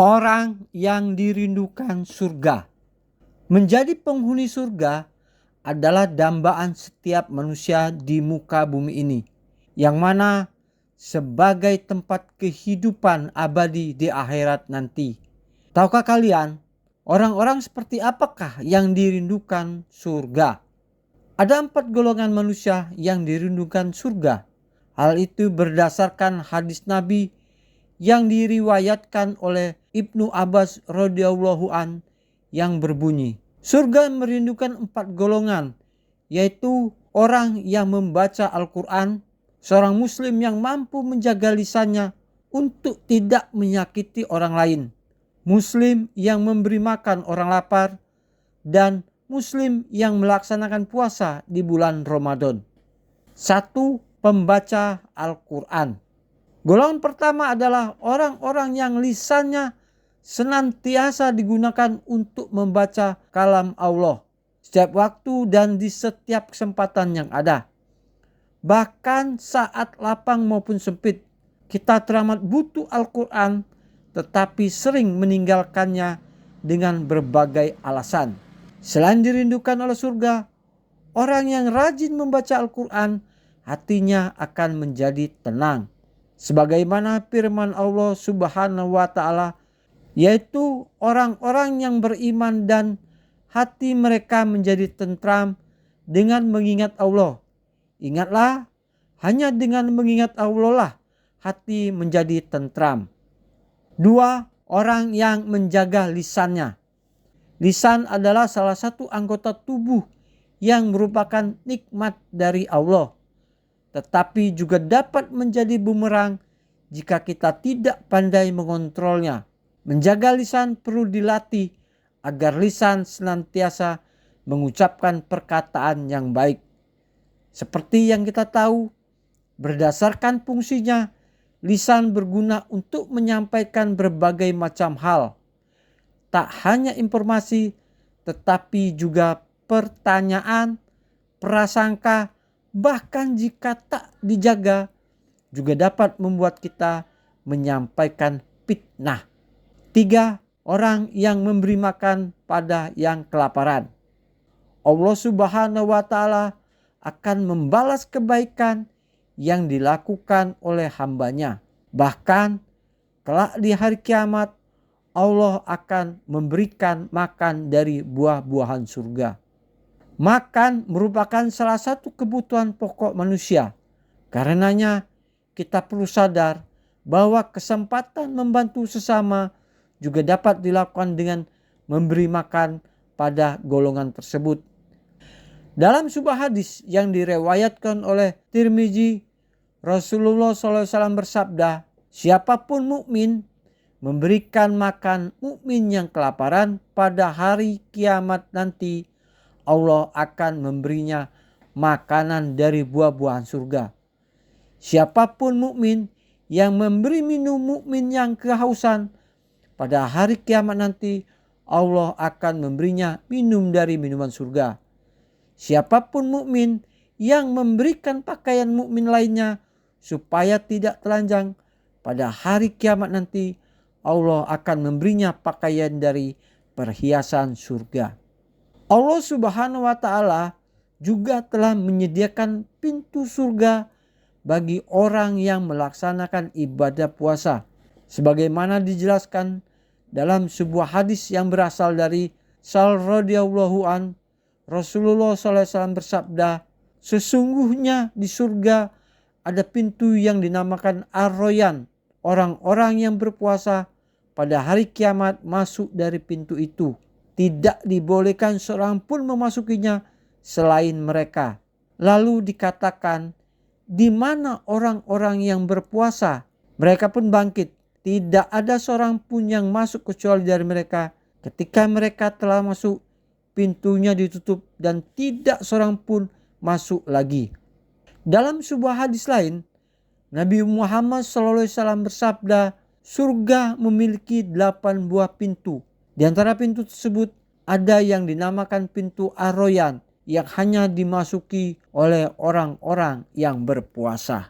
Orang yang dirindukan surga. Menjadi penghuni surga adalah dambaan setiap manusia di muka bumi ini, yang mana sebagai tempat kehidupan abadi di akhirat nanti. Tahukah kalian, orang-orang seperti apakah yang dirindukan surga? Ada 4 golongan manusia yang dirindukan surga. Hal itu berdasarkan hadis Nabi yang diriwayatkan oleh Ibnu Abbas radhiyallahu an yang berbunyi, surga merindukan 4 golongan, yaitu orang yang membaca Al-Quran, seorang muslim yang mampu menjaga lisannya untuk tidak menyakiti orang lain, muslim yang memberi makan orang lapar, dan muslim yang melaksanakan puasa di bulan Ramadan. 1. Pembaca Al-Quran. Golongan pertama adalah orang-orang yang lisannya senantiasa digunakan untuk membaca kalam Allah setiap waktu dan di setiap kesempatan yang ada. Bahkan saat lapang maupun sempit, kita teramat butuh Al-Quran, tetapi sering meninggalkannya dengan berbagai alasan. Selain dirindukan oleh surga, orang yang rajin membaca Al-Quran, hatinya akan menjadi tenang. Sebagaimana firman Allah Subhanahu wa ta'ala, yaitu orang-orang yang beriman dan hati mereka menjadi tentram dengan mengingat Allah. Ingatlah, hanya dengan mengingat Allah lah hati menjadi tentram. 2. Orang yang menjaga lisannya. Lisan adalah salah satu anggota tubuh yang merupakan nikmat dari Allah, tetapi juga dapat menjadi bumerang jika kita tidak pandai mengontrolnya. Menjaga lisan perlu dilatih agar lisan senantiasa mengucapkan perkataan yang baik. Seperti yang kita tahu, berdasarkan fungsinya, lisan berguna untuk menyampaikan berbagai macam hal. Tak hanya informasi, tetapi juga pertanyaan, prasangka, bahkan jika tak dijaga, juga dapat membuat kita menyampaikan fitnah. 3. Orang yang memberi makan pada yang kelaparan. Allah Subhanahu wa ta'ala akan membalas kebaikan yang dilakukan oleh hambanya. Bahkan kelak di hari kiamat, Allah akan memberikan makan dari buah-buahan surga. Makan merupakan salah satu kebutuhan pokok manusia. Karenanya kita perlu sadar bahwa kesempatan membantu sesama juga dapat dilakukan dengan memberi makan pada golongan tersebut. Dalam sebuah hadis yang direwayatkan oleh Tirmizi, Rasulullah SAW bersabda, siapapun mukmin memberikan makan mukmin yang kelaparan pada hari kiamat nanti, Allah akan memberinya makanan dari buah-buahan surga. Siapapun mukmin yang memberi minum mukmin yang kehausan, pada hari kiamat nanti Allah akan memberinya minum dari minuman surga. Siapapun mukmin yang memberikan pakaian mukmin lainnya supaya tidak telanjang, pada hari kiamat nanti Allah akan memberinya pakaian dari perhiasan surga. Allah Subhanahu wa ta'ala juga telah menyediakan pintu surga bagi orang yang melaksanakan ibadah puasa, sebagaimana dijelaskan dalam sebuah hadis yang berasal dari Sal radhiyallahu an. Rasulullah SAW bersabda, sesungguhnya di surga ada pintu yang dinamakan Ar-Royan. Orang-orang yang berpuasa pada hari kiamat masuk dari pintu itu. Tidak dibolehkan seorang pun memasukinya selain mereka. Lalu dikatakan, di mana orang-orang yang berpuasa? Mereka pun bangkit. Tidak ada seorang pun yang masuk kecuali dari mereka. Ketika mereka telah masuk, pintunya ditutup dan tidak seorang pun masuk lagi. Dalam sebuah hadis lain, Nabi Muhammad SAW bersabda, surga memiliki 8 buah pintu. Di antara pintu tersebut ada yang dinamakan pintu Ar-Royan yang hanya dimasuki oleh orang-orang yang berpuasa.